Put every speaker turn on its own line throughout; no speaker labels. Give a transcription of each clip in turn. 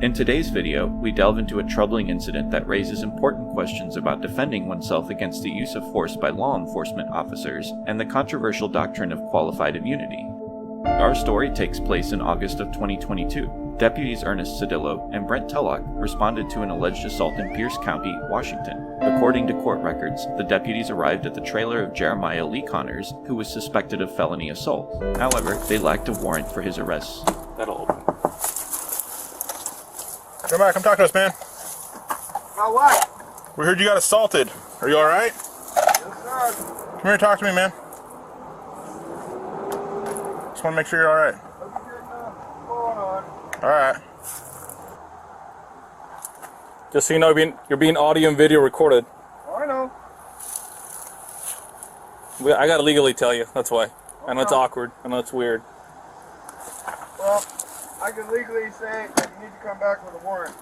In today's video, we delve into a troubling incident that raises important questions about defending oneself against the use of force by law enforcement officers and the controversial doctrine of qualified immunity. Our story takes place in August of 2022. Deputies Ernest Cedillo and Brent Tulloch responded to an alleged assault in Pierce County, Washington. According to court records, the deputies arrived at the trailer of Jeremiah Lee Connors, who was suspected of felony assault. However, they lacked a warrant for his arrest.
That'll open.
Come back, come talk to us, man.
About what?
We heard you got assaulted. Are you alright?
Yes, sir.
Come here and talk to me, man. Just want to make sure you're alright. Alright.
Just so you know, you're being audio and video recorded.
Oh, I know.
I gotta legally tell you, that's why. I know it's awkward, I know it's weird.
Well, I can legally say that you need to come back with a warrant.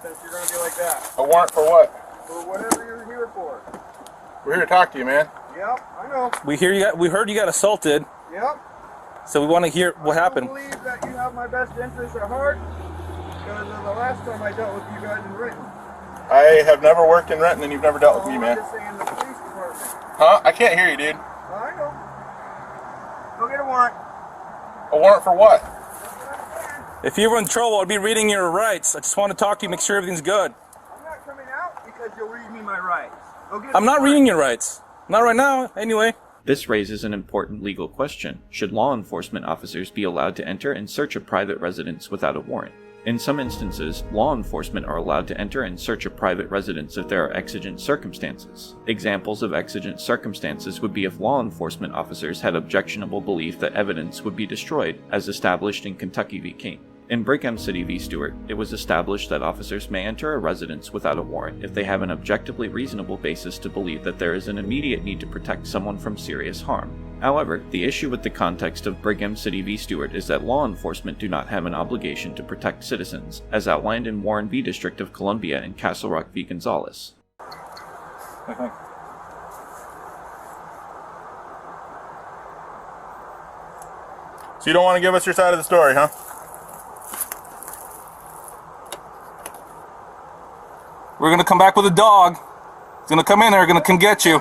Since you're going to be like that.
A warrant for what?
For whatever you're here for.
We're here to talk to you, man.
Yep, I know.
We heard you got assaulted.
Yep.
So we want to hear what happened.
I believe that you have my best interests at heart. Because of the last time I dealt with you guys in Renton.
I have never worked in Renton and you've never dealt with me, man.
I'm just saying the police department.
Huh? I can't hear you, dude.
I know. Go get a warrant.
A warrant for what?
If you were in trouble, I'd be reading your rights. I just want to talk to you, make sure everything's good.
I'm not coming out because you'll read me my rights.
I'm not reading your rights. Not right now, anyway.
This raises an important legal question. Should law enforcement officers be allowed to enter and search a private residence without a warrant? In some instances, law enforcement are allowed to enter and search a private residence if there are exigent circumstances. Examples of exigent circumstances would be if law enforcement officers had objectionable belief that evidence would be destroyed, as established in Kentucky v. King. In Brigham City v. Stewart, it was established that officers may enter a residence without a warrant if they have an objectively reasonable basis to believe that there is an immediate need to protect someone from serious harm. However, the issue with the context of Brigham City v. Stewart is that law enforcement do not have an obligation to protect citizens, as outlined in Warren v. District of Columbia and Castle Rock v. Gonzalez.
So you don't want to give us your side of the story, huh?
We're gonna come back with a dog. He's gonna come in there, gonna come get you.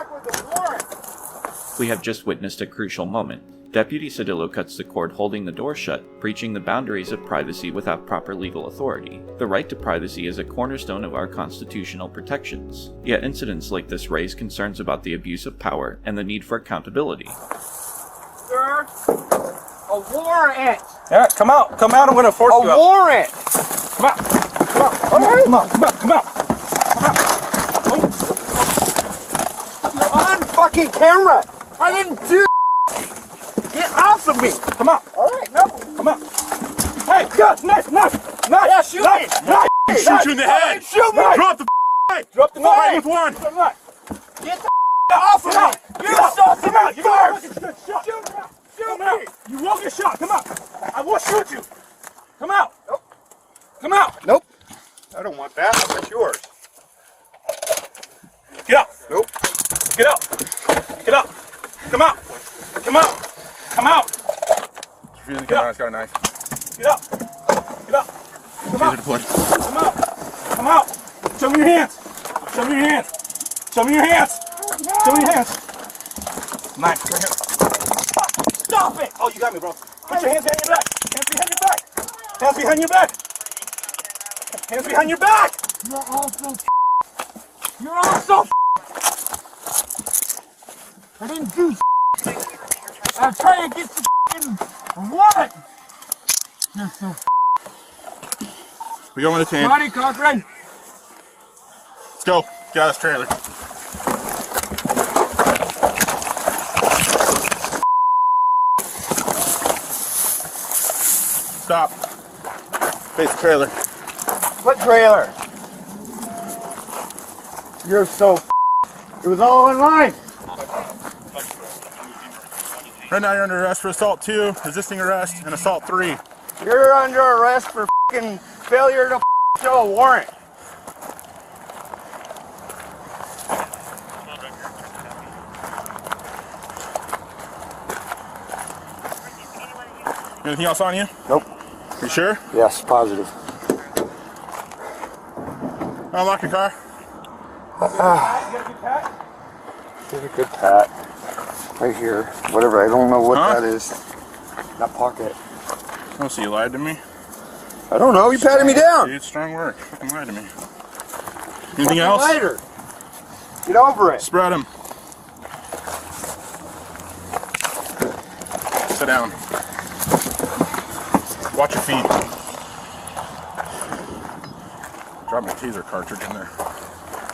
We have just witnessed a crucial moment. Deputy Cedillo cuts the cord holding the door shut, breaching the boundaries of privacy without proper legal authority. The right to privacy is a cornerstone of our constitutional protections. Yet incidents like this raise concerns about the abuse of power and the need for accountability.
Sir, a warrant!
Yeah, come out, I'm gonna force you out.
A warrant!
Come out, come out.
You're on fucking camera! I didn't do. Get off of me!
Come out.
Alright, no.
Come out. Hey, knife.
Yeah, shoot me!
Shoot you in the head!
Shoot me!
Drop the knife!
Drop the
Fight
knife.
with one!
Get the off of me! You saw
Come out. You won't get shot.
Shoot
Come out.
me!
You won't get shot. Come out. I will shoot you. Come out.
Nope.
Come out.
Nope. I don't want that. That's yours.
Get out.
Nope.
Get out. Get out. Come out. Come out. Come out.
It's really good. It's got a knife.
Get out. Get out. Come out. Come out. Come out. Show me your hands. Show me your hands. Show me your hands. Show me your hands. Knife. Right here. Stop it. Oh, you got me, bro. Put your hands behind your back. Hands behind your back. Hands behind your back. Hands behind your back.
You're all so I didn't do I'm trying to get the warrant! You're so
We going to team.
Body confronting!
Let's go. Get out of this trailer. Stop. Face the trailer.
What trailer? You're so it was all in line!
Right now you're under arrest for assault 2, resisting arrest, and assault 3.
You're under arrest for fucking failure to show a warrant.
Anything else on you?
Nope.
You sure?
Yes, positive.
Unlock your car.
There's a good pat. Right here. Whatever, I don't know what
Huh?
that is. That pocket.
Oh, so you lied to me?
I don't know, you patted me down!
Dude, strong work. Fucking lied to me. Anything else?
Lighter. Get over it.
Spread them. Sit down. Watch your feet. Drop my taser cartridge in there.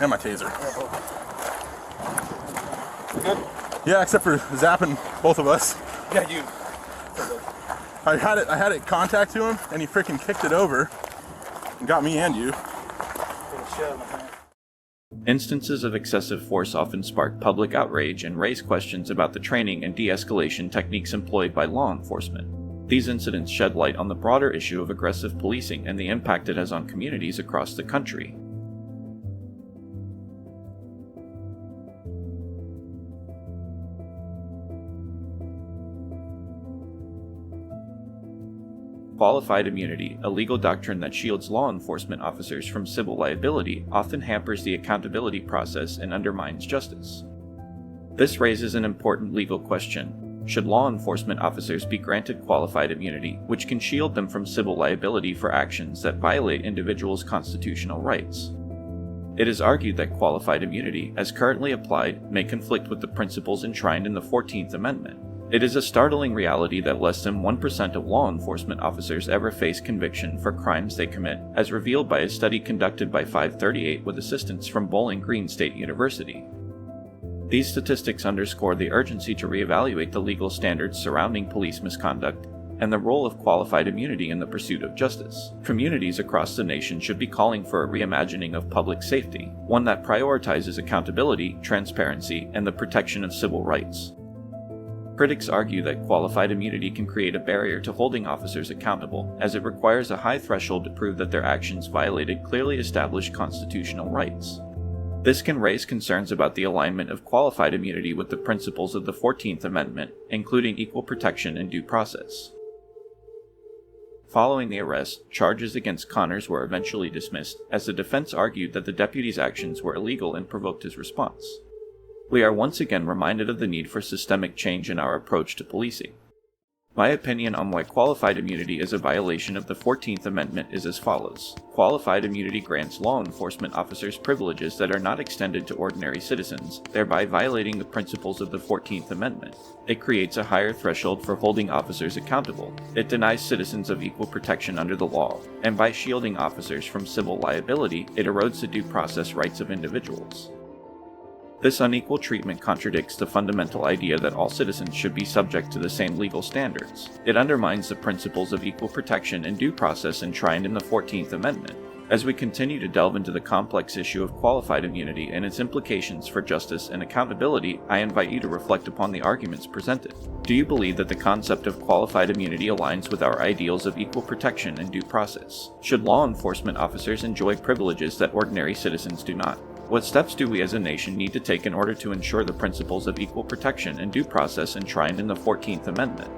And my taser.
Good?
Yeah, except for zapping both of us.
Yeah, you.
I had it contact to him, and he freaking kicked it over and got me and you.
Instances of excessive force often spark public outrage and raise questions about the training and de-escalation techniques employed by law enforcement. These incidents shed light on the broader issue of aggressive policing and the impact it has on communities across the country. Qualified immunity, a legal doctrine that shields law enforcement officers from civil liability, often hampers the accountability process and undermines justice. This raises an important legal question. Should law enforcement officers be granted qualified immunity, which can shield them from civil liability for actions that violate individuals' constitutional rights? It is argued that qualified immunity, as currently applied, may conflict with the principles enshrined in the 14th Amendment. It is a startling reality that less than 1% of law enforcement officers ever face conviction for crimes they commit, as revealed by a study conducted by 538 with assistance from Bowling Green State University. These statistics underscore the urgency to reevaluate the legal standards surrounding police misconduct and the role of qualified immunity in the pursuit of justice. Communities across the nation should be calling for a reimagining of public safety, one that prioritizes accountability, transparency, and the protection of civil rights. Critics argue that qualified immunity can create a barrier to holding officers accountable, as it requires a high threshold to prove that their actions violated clearly established constitutional rights. This can raise concerns about the alignment of qualified immunity with the principles of the 14th Amendment, including equal protection and due process. Following the arrest, charges against Connors were eventually dismissed, as the defense argued that the deputy's actions were illegal and provoked his response. We are once again reminded of the need for systemic change in our approach to policing. My opinion on why qualified immunity is a violation of the 14th Amendment is as follows. Qualified immunity grants law enforcement officers privileges that are not extended to ordinary citizens, thereby violating the principles of the 14th Amendment. It creates a higher threshold for holding officers accountable. It denies citizens of equal protection under the law, and by shielding officers from civil liability, it erodes the due process rights of individuals. This unequal treatment contradicts the fundamental idea that all citizens should be subject to the same legal standards. It undermines the principles of equal protection and due process enshrined in the 14th Amendment. As we continue to delve into the complex issue of qualified immunity and its implications for justice and accountability, I invite you to reflect upon the arguments presented. Do you believe that the concept of qualified immunity aligns with our ideals of equal protection and due process? Should law enforcement officers enjoy privileges that ordinary citizens do not? What steps do we as a nation need to take in order to ensure the principles of equal protection and due process enshrined in the 14th Amendment?